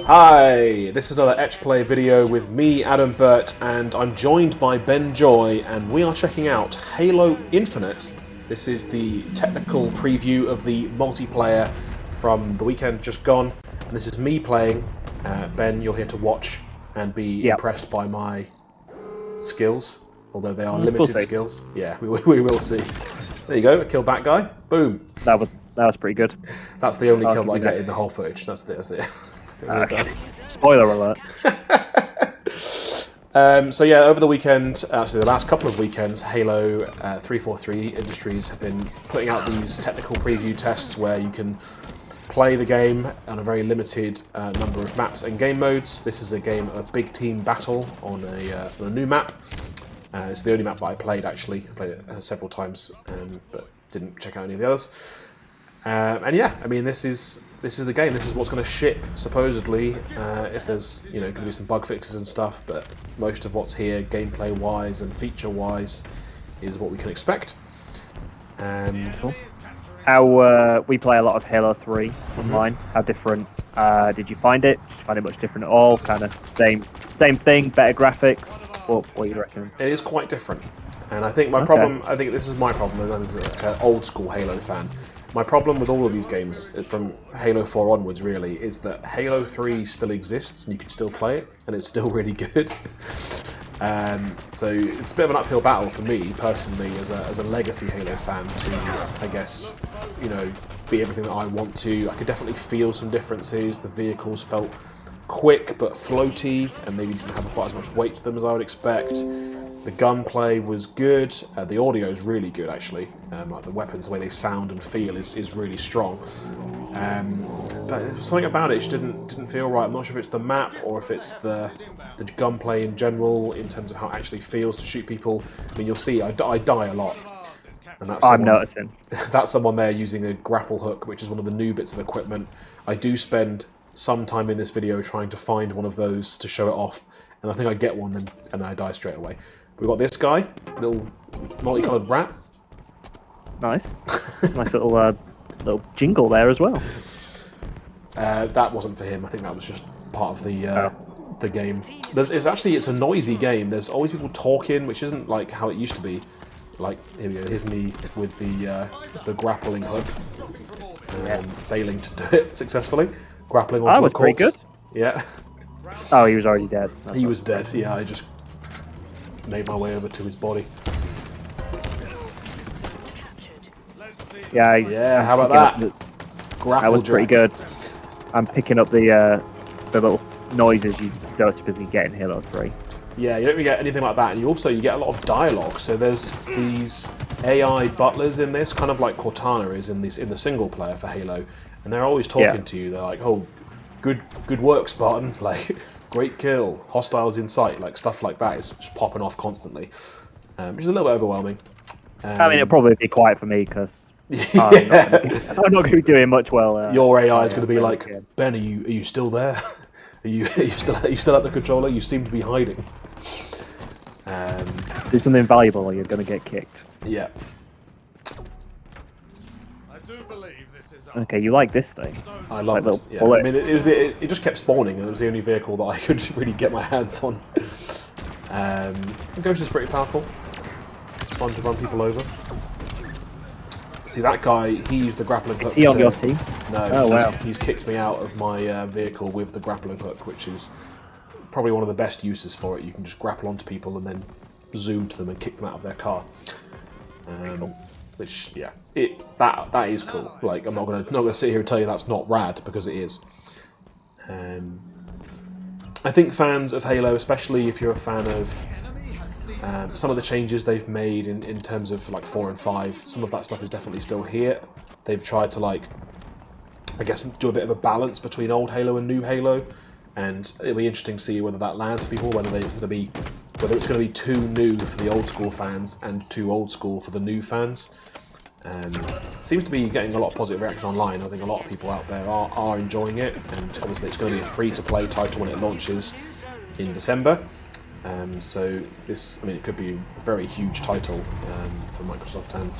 Hi, this is another Etch Play video with me, Adam Burt, and I'm joined by Ben Joy, and we are checking out Halo Infinite. This is the technical preview of the multiplayer from the weekend just gone, and this is me playing. Ben, you're here to watch and be impressed by my skills, although they are limited skills. Yeah, we will see. There you go, I killed that guy. Boom. That was pretty good. That's the only kill that I get in the whole footage. That's it. Okay. Spoiler alert. So yeah, over the weekend, actually the last couple of weekends, Halo 343 Industries have been putting out these technical preview tests where you can play the game on a very limited number of maps and game modes. This is a big team battle on a new map. It's the only map that I played actually. I played it several times, but didn't check out any of the others. And yeah, I mean this is the game. This is what's going to ship supposedly. If there's going to be some bug fixes and stuff, but most of what's here, gameplay wise and feature wise, is what we can expect. Cool. How we play a lot of Halo 3 online. How different did you find it? Did you find it much different at all? Kind of same thing, better graphics. What do you reckon? It is quite different, and I think problem. I think this is my problem as an old school Halo fan. My problem with all of these games, from Halo 4 onwards really, is that Halo 3 still exists and you can still play it, and it's still really good. So it's a bit of an uphill battle for me personally, as a legacy Halo fan, to I guess be everything that I want to. I could definitely feel some differences. The vehicles felt quick but floaty, and maybe didn't have quite as much weight to them as I would expect. The gunplay was good. The audio is really good, actually. Like the weapons, the way they sound and feel is really strong. But something about it just didn't feel right. I'm not sure if it's the map or if it's the gunplay in general, in terms of how it actually feels to shoot people. I mean, you'll see I die a lot. And I'm noticing. That's someone there using a grapple hook, which is one of the new bits of equipment. I do spend some time in this video trying to find one of those to show it off, and I think I get one and then I die straight away. We've got this guy, little multicoloured rat. Nice. Nice little jingle there as well. That wasn't for him. I think that was just part of the game. It's a noisy game. There's always people talking, which isn't like how it used to be. Like, here we go. Here's me with the grappling hook, failing to do it successfully. Grappling onto a corpse. Pretty good. Yeah. Oh, he was already dead. He was dead. Yeah, I just made my way over to his body. Yeah. How about that? That was pretty good. I'm picking up the little noises you don't typically get in Halo 3. Yeah, you don't really get anything like that, and you get a lot of dialogue. So there's these AI butlers in this, kind of like Cortana is in the single player for Halo, and they're always talking to you. They're like, "Oh, good work, Spartan!" Like, "Great kill, hostiles in sight," like stuff like that is just popping off constantly, which is a little bit overwhelming. I mean, it'll probably be quiet for me because I'm not going to be doing much well. Your AI is going to be like, "Ben, are you still there? Are you still at the controller? You seem to be hiding." Do something valuable or you're going to get kicked. Yeah. Okay, you like this thing? I love this. Yeah. I mean, it just kept spawning, and it was the only vehicle that I could really get my hands on. Ghost is pretty powerful. It's fun to run people over. See, that guy, he used the grappling hook. Is he on your team? No, he's kicked me out of my vehicle with the grappling hook, which is probably one of the best uses for it. You can just grapple onto people and then zoom to them and kick them out of their car. Which, yeah, that is cool. Like, I'm not gonna sit here and tell you that's not rad, because it is. I think fans of Halo, especially if you're a fan of some of the changes they've made in terms of like 4 and 5, some of that stuff is definitely still here. They've tried to, like, I guess, do a bit of a balance between old Halo and new Halo, and it'll be interesting to see whether that lands for people, whether it's going to be too new for the old school fans and too old school for the new fans. Seems to be getting a lot of positive reaction online. I think a lot of people out there are enjoying it, and obviously it's going to be a free-to-play title when it launches in December. So this, I mean, it could be a very huge title for Microsoft and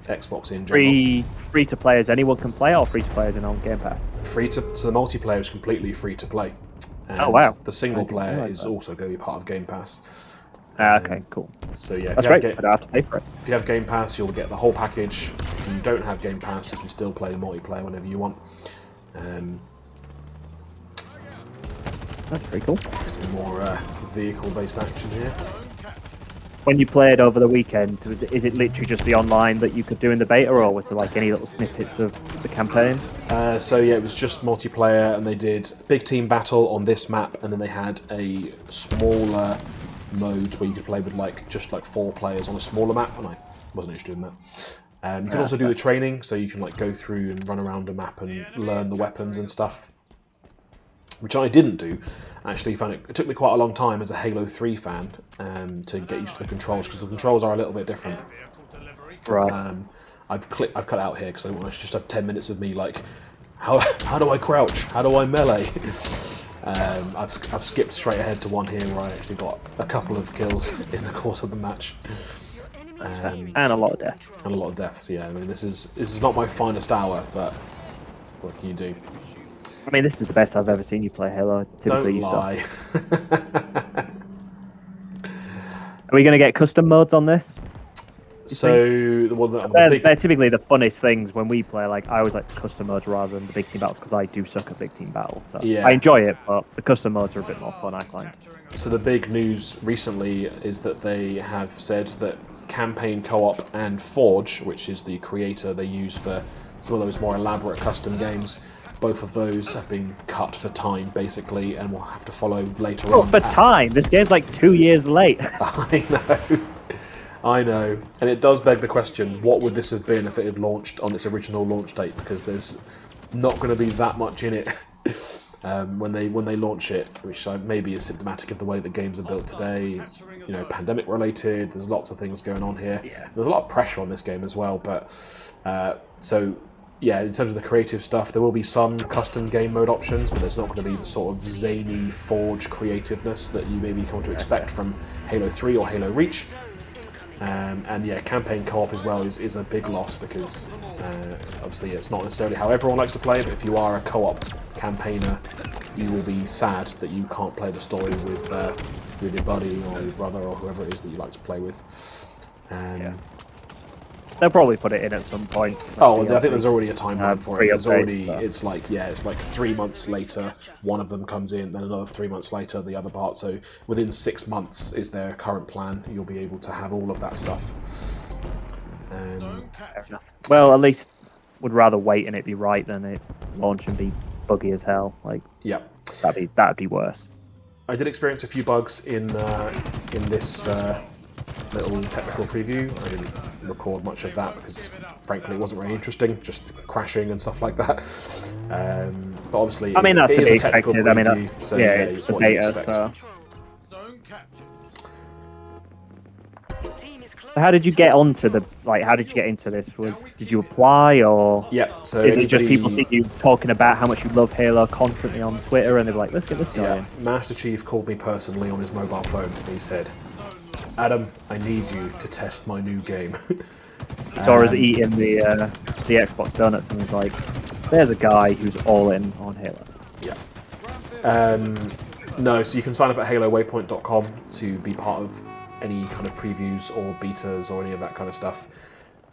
Xbox in general. Free to play as anyone can play, or free to play as on Game Pass? So the multiplayer is completely free to play. And oh wow! The single player is also going to be part of Game Pass. Okay, cool. So yeah, that's great. I don't have to pay for it. If you have Game Pass, you'll get the whole package. If you don't have Game Pass, you can still play the multiplayer whenever you want. That's pretty cool. Some more vehicle-based action here. When you played over the weekend, is it literally just the online that you could do in the beta, or was there like any little snippets of the campaign? So yeah, it was just multiplayer, and they did big team battle on this map, and then they had a smaller mode where you could play with just 4 players on a smaller map, and I wasn't interested in that. You can also do the training, so you can go through and run around a map and learn the weapons and stuff, which I didn't do. I actually found it took me quite a long time as a Halo 3 fan to get used to the controls, because the controls are a little bit different. Right. I've cut it out here because I don't want to just have 10 minutes of me how do I crouch? How do I melee? I've skipped straight ahead to one here where I actually got a couple of kills in the course of the match. And a lot of deaths. And a lot of deaths, yeah. I mean, this is not my finest hour, but what can you do? I mean, this is the best I've ever seen you play Halo. Don't lie. Are we going to get custom modes on this? So they're typically the funnest things when we play. I always like the custom modes rather than the big team battles, because I do suck at big team battles. So yeah. I enjoy it, but the custom modes are a bit more fun, I find. So the big news recently is that they have said that Campaign Co-op and Forge, which is the creator they use for some of those more elaborate custom games, both of those have been cut for time, basically, and will have to follow later on. For time? This game's 2 years late. I know. And it does beg the question, what would this have been if it had launched on its original launch date? Because there's not going to be that much in it when they launch it, which maybe is symptomatic of the way that games are built today. It's pandemic related. There's lots of things going on here. Yeah. There's a lot of pressure on this game as well. But so yeah, in terms of the creative stuff, there will be some custom game mode options, but there's not going to be the sort of zany Forge creativeness that you maybe come to expect from Halo 3 or Halo Reach. And yeah, campaign co-op as well is a big loss, because obviously it's not necessarily how everyone likes to play, but if you are a co-op campaigner, you will be sad that you can't play the story with your buddy or your brother or whoever it is that you like to play with. They'll probably put it in at some point. I think there's already a timeline for it. There's already, so. it's 3 months later, one of them comes in, then another 3 months later, the other part. So within 6 months is their current plan. You'll be able to have all of that stuff. Fair enough. Well, at least would rather wait and it be right than it launch and be buggy as hell. Yeah, that'd be worse. I did experience a few bugs in this little technical preview. I didn't record much of that because, frankly, it wasn't very interesting, just crashing and stuff like that. But obviously, that's it to is be a technical expected. preview, so yeah, it's what the you beta. expect. So how did you get onto the How did you get into this? Did you apply, or so is it just people see you talking about how much you love Halo constantly on Twitter, and they're like, let's get this going? Yeah, Master Chief called me personally on his mobile phone. He said, "Adam, I need you to test my new game." He saw us eating the Xbox donuts and was like, "There's a guy who's all in on Halo." Yeah. No, so you can sign up at HaloWaypoint.com to be part of any kind of previews or betas or any of that kind of stuff.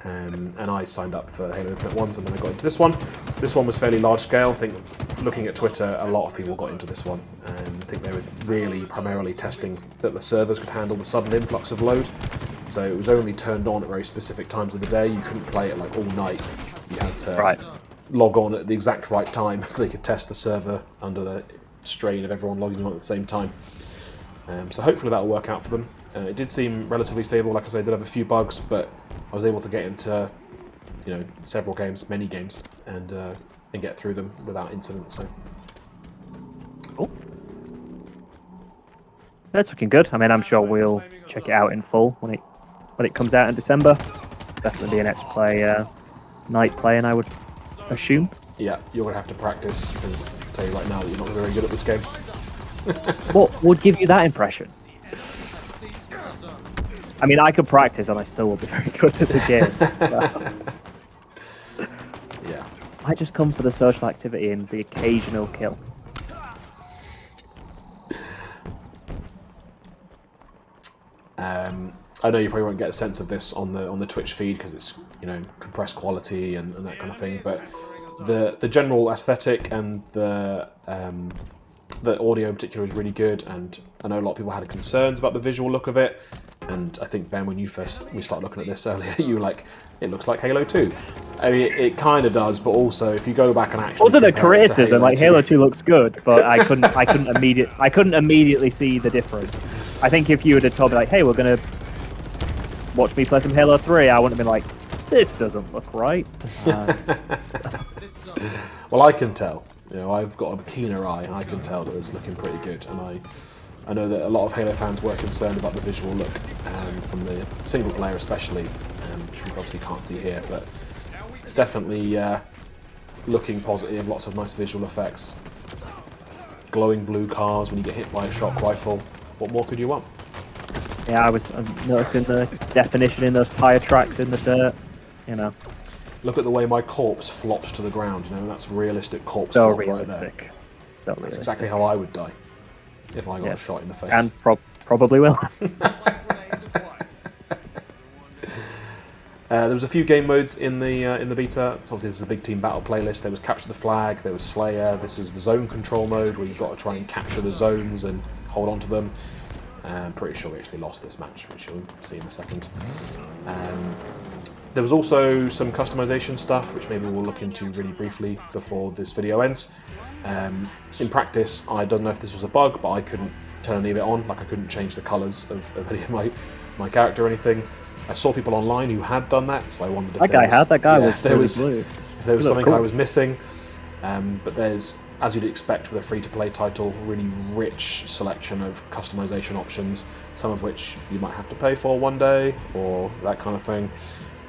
And I signed up for Halo Infinite ones, and then I got into this one. This one was fairly large scale. I think, looking at Twitter, a lot of people got into this one. I think they were really primarily testing that the servers could handle the sudden influx of load. So it was only turned on at very specific times of the day. You couldn't play it all night. You had to log on at the exact right time so they could test the server under the strain of everyone logging on at the same time. So hopefully that'll work out for them. It did seem relatively stable. Like I said, I did have a few bugs, but I was able to get into several games, many games, and get through them without incident. So cool. That's looking good. I mean, I'm sure we'll check it out in full when it comes out in December. Definitely be an Etch play night playing, I would assume. Yeah, you're gonna have to practice, because I'll tell you right now that you're not very good at this game. What would give you that impression? I mean, I could practice and I still will be very good at the game. I just come for the social activity and the occasional kill. I know you probably won't get a sense of this on the Twitch feed because it's compressed quality and that kind of thing, but the general aesthetic and the audio in particular is really good, and I know a lot of people had concerns about the visual look of it, and I think, Ben, when we started looking at this earlier, you were like, it looks like Halo 2. I mean, it kind of does, but also if you go back and actually wasn't a compare it to criticism, like Halo 2 looks good, but I couldn't immediately see the difference. I think if you would have told me like, hey, we're gonna watch me play some Halo 3, I wouldn't have been like, this doesn't look right. Well, I can tell. I've got a keener eye, and I can tell that it's looking pretty good. And I know that a lot of Halo fans were concerned about the visual look, from the single player especially, which we obviously can't see here, but it's definitely looking positive. Lots of nice visual effects. Glowing blue cars when you get hit by a shock rifle. What more could you want? Yeah, I was noticing the definition in those tyre tracks in the dirt. Look at the way my corpse flops to the ground. That's realistic corpse so flop realistic. right there. That's exactly how I would die if I got shot in the face. And probably will. There was a few game modes in the beta. So obviously, this is a big team battle playlist. There was Capture the Flag. There was Slayer. This is the zone control mode where you've got to try and capture the zones and hold on to them. I'm pretty sure we actually lost this match, which you'll see in a second. There was also some customization stuff, which maybe we'll look into really briefly before this video ends. In practice, I don't know if this was a bug, but I couldn't turn any of it on. Like, I couldn't change the colours of any of my character or anything. I saw people online who had done that, so I wondered if that guy was blue. If there was something cool I was missing. But there's, as you'd expect with a free-to-play title, really rich selection of customization options, some of which you might have to pay for one day, or that kind of thing,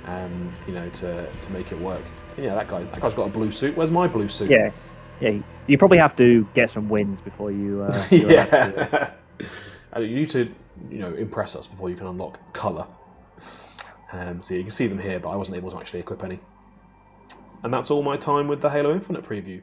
to make it work. And yeah, that guy's got a blue suit. Where's my blue suit? Yeah. You probably have to get some wins before you. Yeah. You need to, impress us before you can unlock colour. So you can see them here, but I wasn't able to actually equip any. And that's all my time with the Halo Infinite preview.